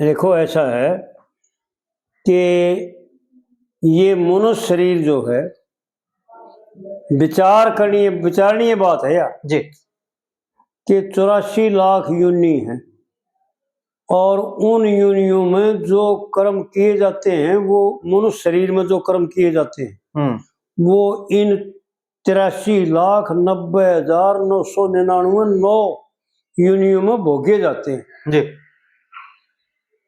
देखो ऐसा है कि ये मनुष्य शरीर जो है विचारणीय बात है यार जी कि 84 लाख योनि है और उन योनियों में जो कर्म किए जाते हैं वो मनुष्य शरीर में जो कर्म किए जाते हैं वो इन 83,90,999 योनियों में भोगे जाते हैं जी।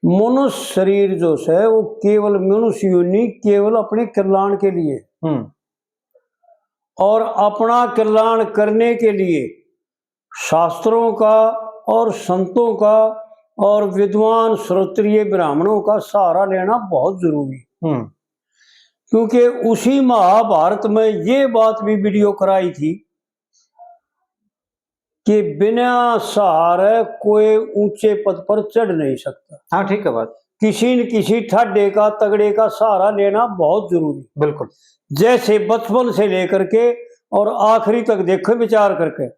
मनुष्य शरीर जो है वो केवल मनुष्य योनि केवल अपने कल्याण के लिए और अपना कल्याण करने के लिए शास्त्रों का और संतों का और विद्वान श्रोत्रिय ब्राह्मणों का सहारा लेना बहुत जरूरी है। क्योंकि उसी महाभारत में ये बात भी वीडियो कराई थी कि बिना सहारे कोई ऊंचे पद पर चढ़ नहीं सकता। हाँ ठीक है बात। किसी न किसी ठाडे का तगड़े का सहारा लेना बहुत जरूरी। बिल्कुल। जैसे बचपन से लेकर के और आखिरी तक देखो विचार करके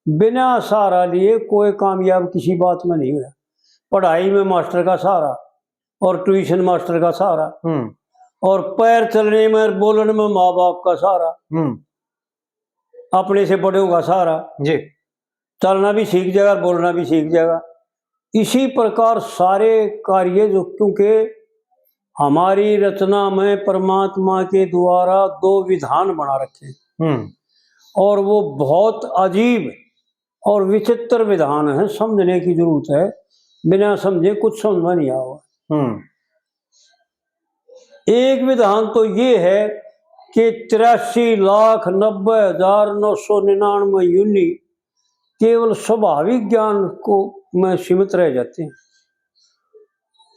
बिना सहारा लिए कोई कामयाब किसी बात में नहीं हुआ। पढ़ाई में मास्टर का सहारा और ट्यूशन मास्टर का सहारा और पैर चलने में बोलने में माँ बाप का सहारा, अपने से बड़ों का सहारा जी। चलना भी सीख जाएगा, बोलना भी सीख जाएगा। इसी प्रकार सारे कार्य जो क्योंकि हमारी रचना में परमात्मा के द्वारा 2 विधान बना रखे और वो बहुत अजीब और विचित्र विधान है, समझने की जरूरत है। बिना समझे कुछ समझ में नहीं आएगा। एक विधान तो ये है कि 83,90,999 योनि केवल स्वाभाविक ज्ञान को में सीमित रह जाते हैं।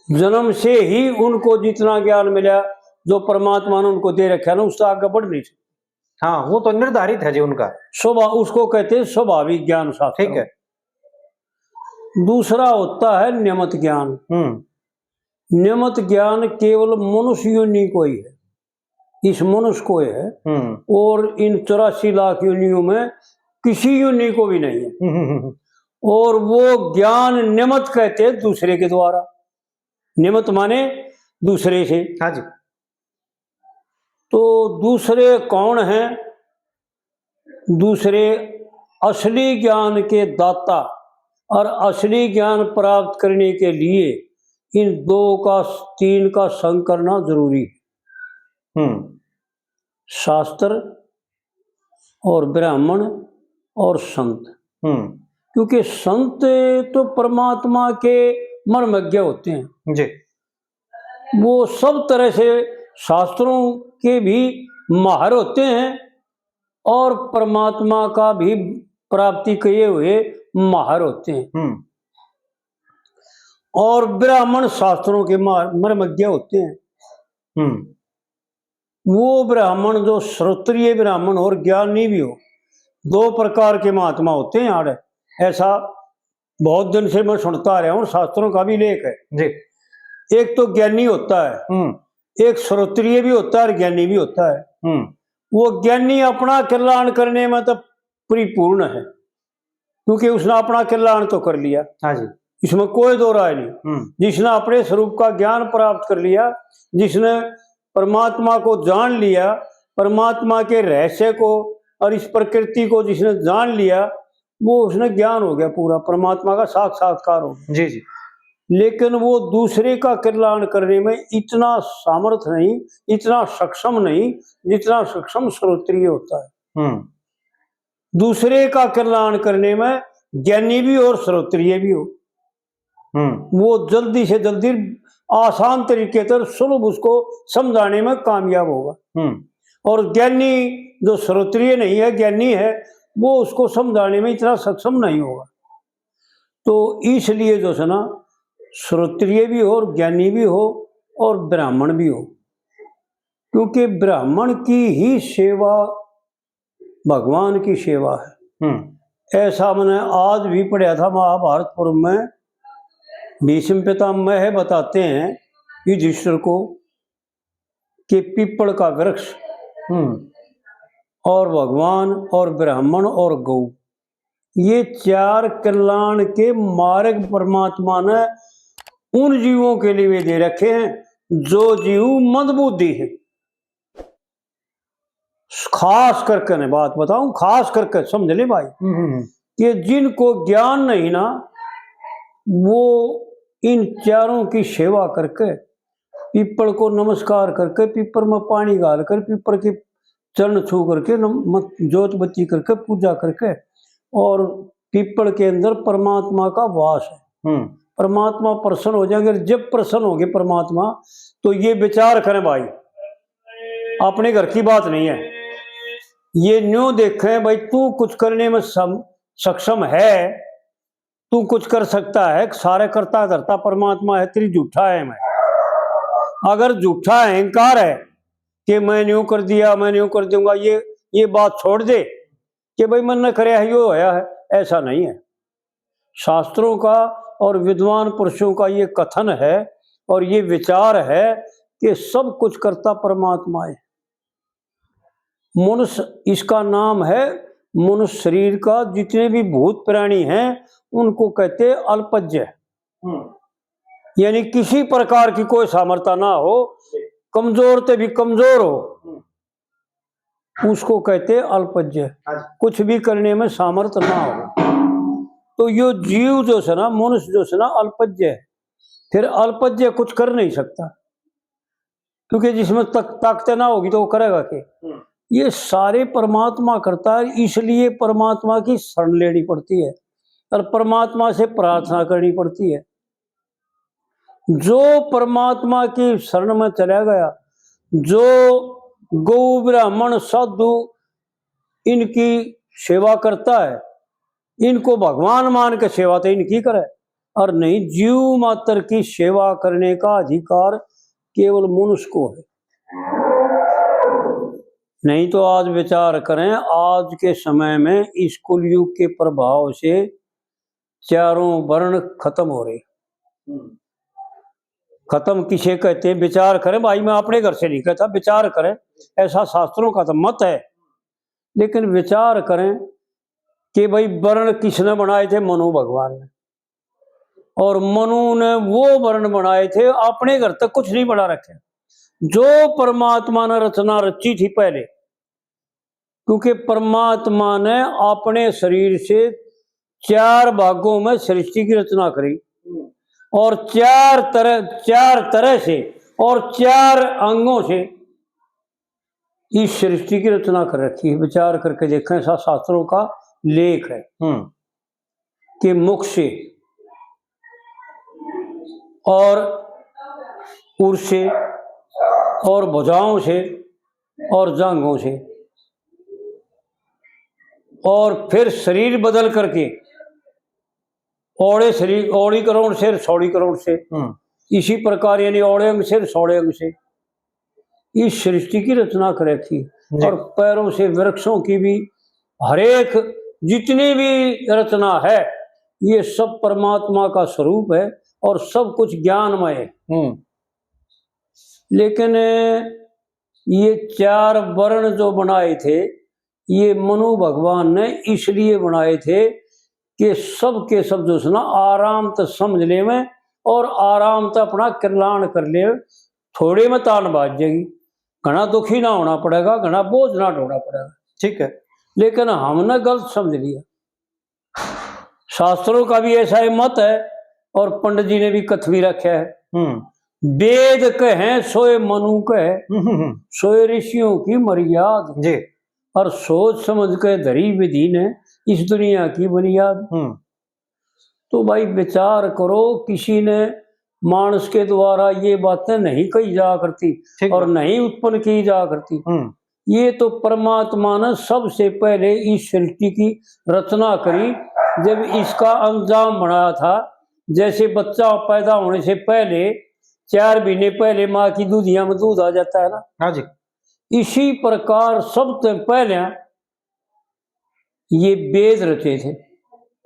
जन्म से ही उनको जितना ज्ञान मिला जो परमात्मा ने उनको दे रखा है ना उससे आगे बढ़ नहीं सकते। हाँ वो तो निर्धारित है जी उनका उसको कहते हैं स्वाभाविक ज्ञान शास्त्र। ठीक है। दूसरा होता है नियमित ज्ञान। नियमित ज्ञान केवल मनुष्य योनि को ही है, इस मनुष्य को है और इन 84 लाख योनियों में किसी योनि को भी नहीं है। और वो ज्ञान नियमित कहते हैं दूसरे के द्वारा। नियमित माने दूसरे से। हाँ जी। तो दूसरे कौन हैं? दूसरे असली ज्ञान के दाता और असली ज्ञान प्राप्त करने के लिए इन 3 का संग करना जरूरी है। शास्त्र और ब्राह्मण और संत। क्योंकि संत तो परमात्मा के मर्मज्ञ होते हैं जी। वो सब तरह से शास्त्रों के भी माहिर होते हैं और परमात्मा का भी प्राप्ति किए हुए माहिर होते हैं। और ब्राह्मण शास्त्रों के मर्मज्ञ होते हैं। वो ब्राह्मण जो श्रोत्रिय ब्राह्मण और ज्ञानी भी हो, 2 प्रकार के महात्मा होते हैं यार। ऐसा बहुत दिन से मैं सुनता आ रहा हूँ, शास्त्रों का भी लेख है जी। एक तो ज्ञानी होता है, एक श्रोत्रिय भी होता है और ज्ञानी भी होता है। वो ज्ञानी अपना कल्याण करने में तो परिपूर्ण है क्योंकि उसने अपना कल्याण तो कर लिया। हाँ जी। इसमें कोई दो राय नहीं। जिसने अपने स्वरूप का ज्ञान प्राप्त कर लिया, जिसने परमात्मा को जान लिया, परमात्मा के रहस्य को और इस प्रकृति को जिसने जान लिया वो उसने ज्ञान हो गया, पूरा परमात्मा का साक्षात्कार हो गया। जी जी। लेकिन वो दूसरे का कल्याण करने में इतना सामर्थ्य नहीं, इतना सक्षम नहीं जितना सक्षम श्रोत्रिय होता है। दूसरे का कल्याण करने में ज्ञानी भी और श्रोत्रिय भी हो, वो जल्दी से जल्दी आसान तरीके से सुलभ उसको समझाने में कामयाब होगा। और ज्ञानी जो श्रोत्रिय नहीं है, ज्ञानी है, वो उसको समझाने में इतना सक्षम नहीं होगा। तो इसलिए जो है ना श्रोत्रिय भी हो और ज्ञानी भी हो और ब्राह्मण भी हो, क्योंकि ब्राह्मण की ही सेवा भगवान की सेवा है। ऐसा मैंने आज भी पढ़ा था महाभारत पर्व में। भीष्म पितामह बताते हैं युधिष्ठिर को कि पीपल का वृक्ष और भगवान और ब्राह्मण और गौ, ये 4 कल्याण के मार्ग परमात्मा ने उन जीवों के लिए वे दे रखे हैं जो जीव मंदबुद्धि है। खास करके मैं बात बताऊं, खास करके समझ ले भाई, कि जिनको ज्ञान नहीं ना, वो इन चारों की सेवा करके, पीपल को नमस्कार करके, पीपल में पानी डालकर, पीपल के चरण छू करके, जोत बत्ती करके, पूजा करके, और पीपल के अंदर परमात्मा का वास है। परमात्मा प्रसन्न हो जाएंगे। जब प्रसन्न होंगे परमात्मा, तो ये विचार करें भाई, अपने घर की बात नहीं है, ये न्यू देखें भाई, तू कुछ करने में सक्षम है, तू कुछ कर सकता है, सारे करता करता परमात्मा है, तेरी झूठा है। मैं अगर झूठा अहंकार है कि मैं न्यू कर दिया, मैं न्यू कर दूंगा, ये बात छोड़ दे कि भाई मन न करे है, यो होया है, ऐसा नहीं है। शास्त्रों का और विद्वान पुरुषों का ये कथन है और ये विचार है कि सब कुछ करता परमात्मा है। मनुष्य, इसका नाम है मनुष्य शरीर का, जितने भी भूत प्राणी हैं उनको कहते अल्पज्य, यानी किसी प्रकार की कोई सामर्थ्य ना हो, कमजोर से भी कमजोर हो, उसको कहते अल्पज्य, कुछ भी करने में सामर्थ्य ना हो। तो ये जीव जो है ना, मनुष्य जो है ना, अल्पज्य है। फिर अल्पज्य कुछ कर नहीं सकता, क्योंकि जिसमें ताकत ना होगी तो वो करेगा क्या? ये सारे परमात्मा करता है, इसलिए परमात्मा की शरण लेनी पड़ती है और परमात्मा से प्रार्थना करनी पड़ती है। जो परमात्मा की शरण में चला गया, जो गौ ब्राह्मण साधु इनकी सेवा करता है, इनको भगवान मान के सेवा तो इनकी करे, और नहीं, जीव मात्र की सेवा करने का अधिकार केवल मनुष्य को है। नहीं तो आज विचार करें, आज के समय में इस कुलयुग के प्रभाव से चारों वर्ण खत्म हो रहे। खत्म किसे कहते हैं? विचार करें भाई, मैं अपने घर से नहीं कहता, विचार करें, ऐसा शास्त्रों का तो मत है, लेकिन विचार करें कि भाई वर्ण किसने बनाए थे? मनु भगवान ने, और मनु ने वो वर्ण बनाए थे, अपने घर तक कुछ नहीं बना रखे, जो परमात्मा ने रचना रची थी पहले, क्योंकि परमात्मा ने अपने शरीर से 4 भागों में सृष्टि की रचना करी, और 4 तरह से और 4 अंगों से इस सृष्टि की रचना कर रखी है। विचार करके देखें, ऐसा शास्त्रों का लेख है कि मुख से और उर से और भुजाओं से और जांघों से, और फिर शरीर बदल करके औड़े शरीर, औड़ी करोड़ से सौड़ी करोड़ से, इसी प्रकार यानी औड़े अंग से सौड़े अंग से इस सृष्टि की रचना कर रखी। और पैरों से वृक्षों की भी, हरेक जितनी भी रचना है, ये सब परमात्मा का स्वरूप है और सब कुछ ज्ञानमय है। लेकिन ये 4 वर्ण जो बनाए थे, ये मनु भगवान ने इसलिए बनाए थे कि सब के सब जो है ना, आराम तो समझ ले में और आराम तो अपना कल्याण कर ले, थोड़े में तान बाज जाएगी, घना दुखी ना होना पड़ेगा, घना बोझ ना ढोना पड़ेगा, ठीक है। लेकिन हमने गलत समझ लिया। शास्त्रों का भी ऐसा ही मत है और पंडित जी ने भी कथवी रखा है, वेद कहें सोए मनु कहे, सोए ऋषियों की मर्याद जी, और सोच समझ के धरी विधि ने इस दुनिया की बुनियाद। तो भाई विचार करो, किसी ने मानस के द्वारा ये बातें नहीं कही जा करती और नहीं उत्पन्न की जा करती। ये तो परमात्मा ने सबसे पहले इस सृष्टि की रचना करी, जब इसका अंजाम बनाया था। जैसे बच्चा पैदा होने से पहले 4 महीने पहले माँ की दूधिया में दूध आ जाता है ना, हाँ जी, इसी प्रकार सबसे पहले ये वेद रचे थे,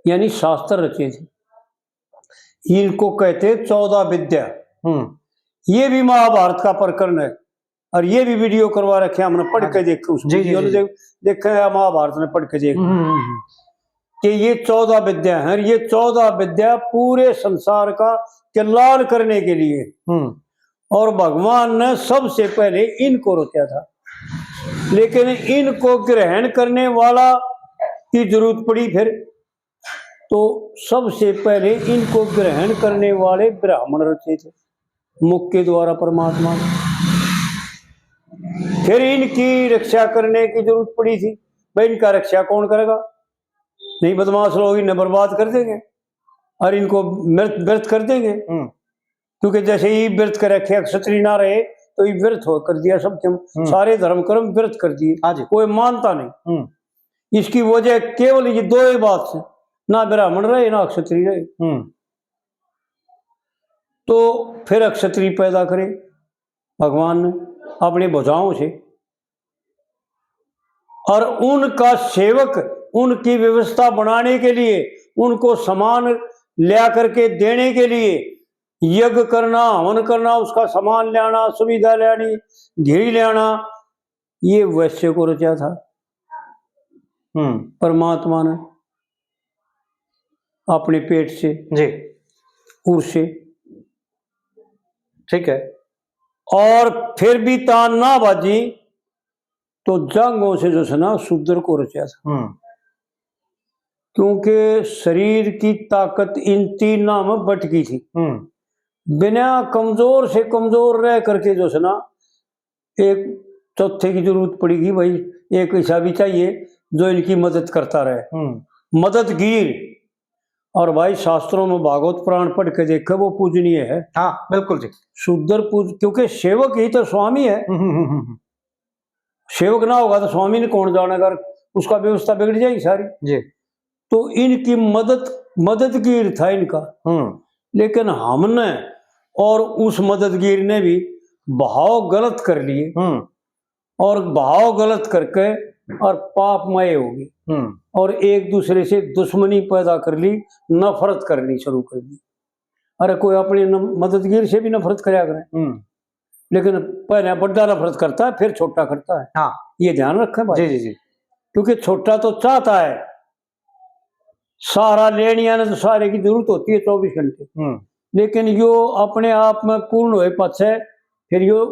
यानी शास्त्र रचे थे। इनको कहते 14 विद्या। ये भी महाभारत का प्रकरण है, और ये भी वीडियो करवा रखे हमने, पढ़ के देखे, उस वीडियो ने देखे, महाभारत ने पढ़ के देखे। कि ये 14 विद्या हैं, ये 14 विद्या पूरे संसार का कल्याण करने के लिए, और भगवान ने सबसे पहले इनको रचा था, लेकिन इनको ग्रहण करने वाला की जरूरत पड़ी। फिर तो सबसे पहले इनको ग्रहण करने वाले ब्राह्मण रचे थे मुख के द्वारा परमात्मा ने। फिर इनकी रक्षा करने की जरूरत पड़ी थी, भाई इनका रक्षा कौन करेगा, नहीं बदमाश लोग इन्हें बर्बाद कर देंगे और इनको व्यर्थ कर देंगे, क्योंकि जैसे ही व्यर्थ कर रखे क्षत्रिय ना रहे तो ये व्यर्थ हो कर दिया, सब सारे धर्म कर्म व्यर्थ कर दिए, कोई मानता नहीं। इसकी वजह केवल ये दो ही बात से, ना ब्राह्मण रहे ना क्षत्रिय रहे। तो फिर क्षत्रिय पैदा करे भगवान ने अपनी भुजाओं से, और उनका सेवक, उनकी व्यवस्था बनाने के लिए, उनको सामान लिया करके देने के लिए, यज्ञ करना, हवन करना, उसका सामान लाना, सुविधा लानी, घी लाना, ये वैश्य को रचा था परमात्मा ने अपने पेट से जी, उर से। ठीक है। और फिर भी तान ना बाजी तो जंगों से जो है ना शूद्र को रचा था, क्योंकि शरीर की ताकत इन तीन नाम बटकी थी। बिना कमजोर से कमजोर रह करके जो है ना एक चौथे की जरूरत पड़ेगी, भाई एक ऐसा भी चाहिए जो इनकी मदद करता रहे, मददगीर। और भाई शास्त्रों में भागवत पुराण पढ़ के देखे, वो पूजनीय है। हाँ बिल्कुल जी, शूद्र पूज, क्योंकि सेवक ही तो स्वामी है। सेवक ना होगा तो स्वामी ने कौन जानेगा, उसका व्यवस्था बिगड़ जाएगी सारी जी। तो इनकी मददगीर था इनका। लेकिन हमने और उस मददगीर ने भी भाव गलत कर लिए, और भाव गलत करके और पापमय होगी, और एक दूसरे से दुश्मनी पैदा कर ली, नफरत करनी शुरू कर दी। अरे कोई अपनी मददगीर से भी नफरत कराया करे, लेकिन पहले बड़ा नफरत करता है फिर छोटा करता है। हाँ, ये ध्यान रखें भाई। जी जी जी। क्योंकि छोटा तो चाहता है सारा लेने आने, तो सारे की जरूरत होती है 24 घंटे, लेकिन यो अपने आप में पूर्ण हुए पाछे फिर यो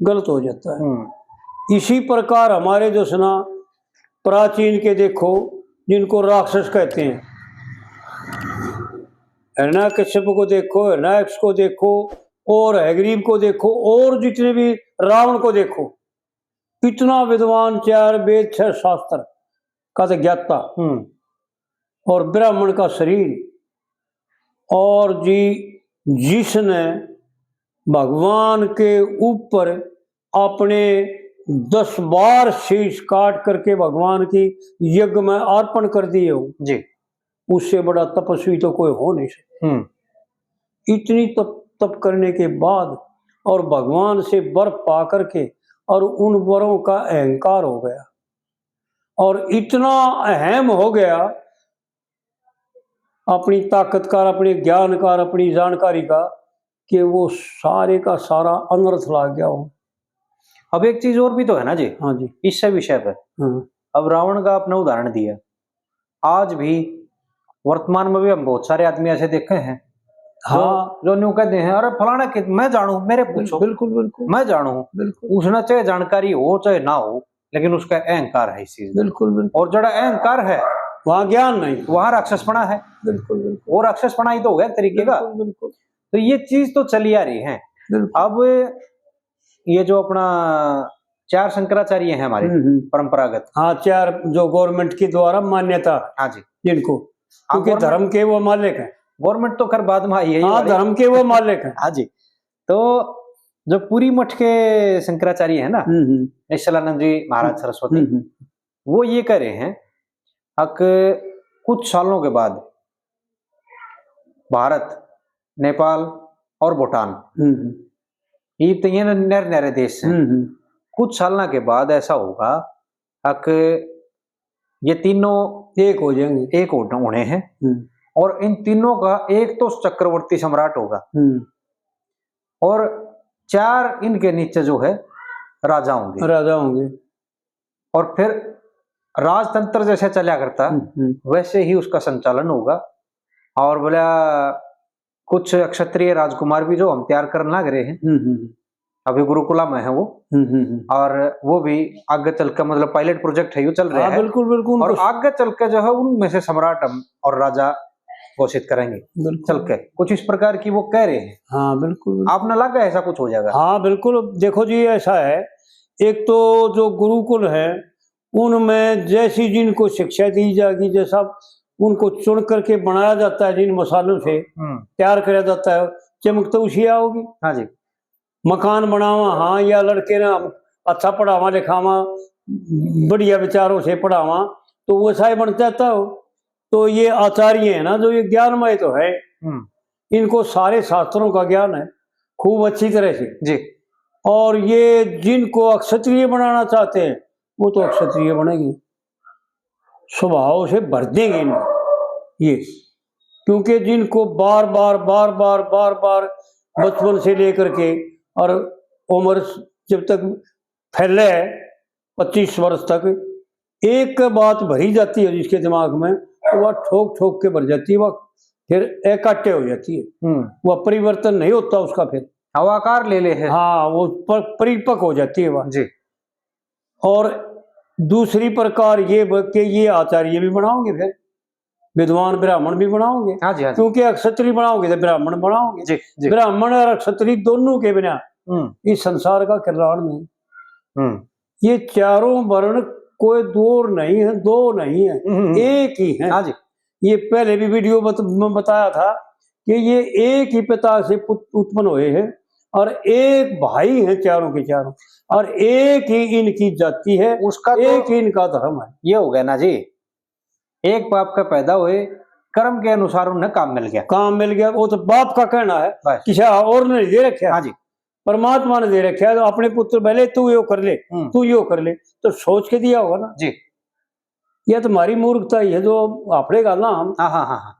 गलत हो जाता है। इसी प्रकार हमारे जो सना प्राचीन के देखो, जिनको राक्षस कहते हैं, हिरण्यकश्यप को देखो, हिरण्यक्ष को देखो, और हयग्रीव को देखो, और जितने भी रावण को देखो, कितना विद्वान, 4 वेद 6 शास्त्र का तो ज्ञाता, और ब्राह्मण का शरीर, और जिसने भगवान के ऊपर अपने 10 बार शीश काट करके भगवान की यज्ञ में अर्पण कर दिए हो जी, उससे बड़ा तपस्वी तो कोई हो नहीं सकता। इतनी तप करने के बाद और भगवान से वर पा करके, और उन वरों का अहंकार हो गया, और इतना अहम हो गया अपनी ताकत का, अपने ज्ञान का, अपनी जानकारी का, कि वो सारे का सारा अनर्थ ला गया हो। अब एक चीज और भी तो है ना जी। हाँ जी, इस विषय पर अब रावण का आपने उदाहरण दिया, आज भी वर्तमान में भी हम बहुत सारे आदमी ऐसे देखे हैं। हाँ, जो न्यू कहते हैं, अरे फलाना कि मैं जानू, मेरे पूछो। बिल्कुल बिल्कुल, मैं जानू, बिल्कुल। उसने चाहे जानकारी हो चाहे ना हो, लेकिन उसका अहंकार है इस चीज। बिल्कुल बिल्कुल। और जड़ा अहंकार है वहाँ ज्ञान नहीं, वहाँ राक्षसपना है। बिल्कुल बिल्कुल। और राक्षसपना ही तो हो गया तरीके का। बिल्कुल। तो ये चीज तो चली आ रही है। अब ये जो अपना 4 शंकराचार्य हैं हमारे परंपरागत, हाँ 4 जो गवर्नमेंट के द्वारा मान्यता, हाँ जी, जिनको, क्योंकि धर्म के वो मालिक हैं। गवर्नमेंट तो खैर बाद में आई है, हाँ धर्म के वो मालिक हैं। हाँ जी। तो जो पूरी मठ के शंकराचार्य है ना, निश्चलानंद जी महाराज सरस्वती, वो ये कह रहे हैं कुछ सालों के बाद भारत, नेपाल और भूटान, ये तो ये नरे देश हैं, कुछ साल के बाद ऐसा होगा ये तीनों एक हो जाएंगे, एक होने हैं, और इन तीनों का एक तो चक्रवर्ती सम्राट होगा, और 4 इनके नीचे जो है राजा होंगे, राजा होंगे, और फिर राजतंत्र जैसे चला करता वैसे ही उसका संचालन होगा। और बोला कुछ क्षत्रिय राजकुमार भी जो हम तैयार करने लग रहे हैं, अभी गुरुकुला में है वो, और वो भी आगे चल के मतलब पायलट प्रोजेक्ट है ये चल रहा है। बिल्कुल बिल्कुल। और आगे चल के जो है उनमें से सम्राट हम और राजा घोषित करेंगे चल के, कुछ इस प्रकार की वो कह रहे हैं। हाँ बिल्कुल। आपने लगा ऐसा कुछ हो जाएगा? हाँ बिल्कुल। देखो जी ऐसा है, एक तो जो गुरुकुल है उनमें जैसी जिनको शिक्षा दी जाएगी, जैसा उनको चुन करके बनाया जाता है, जिन मसालों से तैयार किया जाता है, चमक तो उसी आओगी। हाँ जी। मकान बनावा, हाँ, या लड़के ना अच्छा पढ़ावा लिखावा, बढ़िया विचारों से पढ़ावा, तो वो ऐसा ही बन जाता हो। तो ये आचार्य है ना, जो ये ज्ञानमय तो है, इनको सारे शास्त्रों का ज्ञान है खूब अच्छी तरह से जी। और ये जिनको अक्षत्रिय बनाना चाहते हैं वो तो अक्षत्रिय बनेंगे, स्वभाव से भर देंगे इनको ये, क्योंकि जिनको बार बार बार बार बार बार बचपन से लेकर के और उम्र जब तक फैले 25 वर्ष तक एक बात भरी जाती है जिसके दिमाग में, तो वह ठोक ठोक के भर जाती है, वह फिर इकट्ठे हो जाती है, वह परिवर्तन नहीं होता उसका, फिर आकार ले है। हाँ, वो परिपक्व हो जाती है वह जी। और दूसरी प्रकार ये कि ये आचार्य भी बनाओगे, फिर विद्वान ब्राह्मण भी बनाओगे। हाँ जी, हाँ जी। क्योंकि क्षत्रिय बनाओगे तो ब्राह्मण बनाओगे। जी, जी। ब्राह्मण और क्षत्रिय दोनों के बिना इस संसार का कल्याण नहीं। ये चारों वर्ण कोई दो नहीं है, एक ही है। हाँ जी। ये पहले भी वीडियो में बताया था कि ये एक ही पिता से पुत्र उत्पन्न हुए हैं और एक भाई है चारों के चारों, और एक ही इनकी जाति है, उसका एक ही इनका धर्म है। ये हो गया ना जी, एक बाप का पैदा हुए, कर्म के अनुसार उन्हें काम मिल गया। वो तो बाप का कहना है, किसी और ने दे रखा। हाँ जी। परमात्मा ने दे रखा है, तो अपने पुत्र भले तू यो कर ले, तू यो कर ले, तो सोच के दिया होगा ना जी। यह तुम्हारी मूर्खता ही है जो आपने कहा ना हम। हाँ हाँ हाँ।